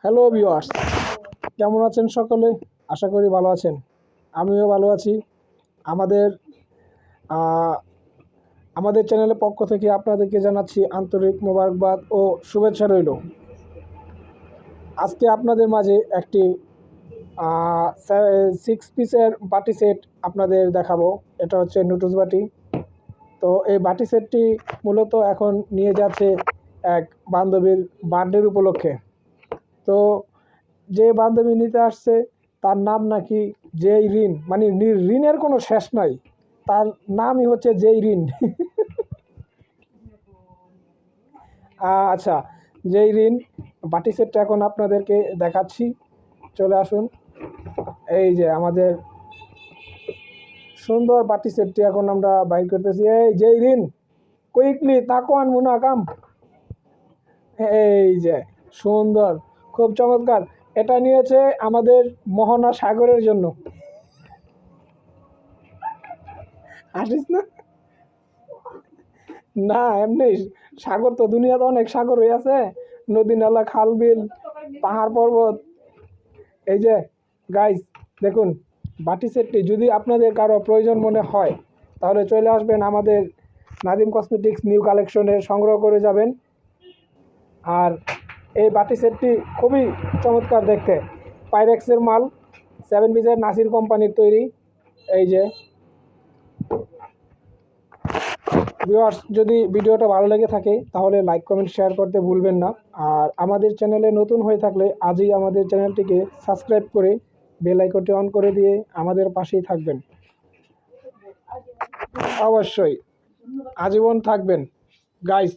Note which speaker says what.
Speaker 1: Hello viewers, কেমন আছেন সকলে? আশা করি ভালো আছেন। আমিও ভালো আছি। আমাদের আহ, আমাদের চ্যানেলের পক্ষ থেকে আপনাদেরকে জানাচ্ছি আন্তরিক মোবারকবাদ ও শুভেচ্ছা রইল। আজকে আপনাদের মাঝে একটি 6 পিসের বাটি সেট আপনাদের দেখাবো। এটা হচ্ছে নুডলস বাটি। তো এই বাটি সেটটি মূলত এখন নিয়ে যাচ্ছে এক বান্ধবীর বার্থডের উপলক্ষে। তো যে বান্ধবী নিতে আসছে তার নাম নাকি যেই রিন, মানে ঋণের কোনো শেষ নাই, তার নামই হচ্ছে যেই রিন। আচ্ছা, যেই রিন বাটি সেটটা এখন আপনাদেরকে দেখাচ্ছি। চলে আসুন। এই যে আমাদের সুন্দর বাটি সেটটি এখন আমরা বাইর করতেছি। এই যেই রিন, কুইকলি তাকওয়ান মুনাকাম। এই যে সুন্দর, খুব চমৎকার। এটা নিয়েছে আমাদের মোহনা সাগরের জন্য। আসিস না? না, এমনি সাগর তো দুনিয়াতে অনেক সাগর হয়ে আছে, নদী নালা খাল বিল পাহাড় পর্বত। এই যে গাইজ দেখুন, বাটি সেটটি যদি আপনাদের কারো প্রয়োজন মনে হয় তাহলে চলে আসবেন আমাদের নাদিম কসমেটিক্স নিউ কালেকশনে, সংগ্রহ করে যাবেন। আর এই বাটি সেটটি খুবই চমৎকার দেখতে, পাইরেক্সের মাল, 7 পিসের নাসির কোম্পানির তৈরি। এই যে ভিউয়ার্স, যদি ভিডিওটা ভালো লেগে থাকে তাহলে লাইক কমেন্ট শেয়ার করতে ভুলবেন না। আর আমাদের চ্যানেলে নতুন হয়ে থাকলে আজই আমাদের চ্যানেলটিকে সাবস্ক্রাইব করে বেল আইকনটি অন করে দিয়ে আমাদের পাশেই থাকবেন। অবশ্যই আজীবন থাকবেন গাইস।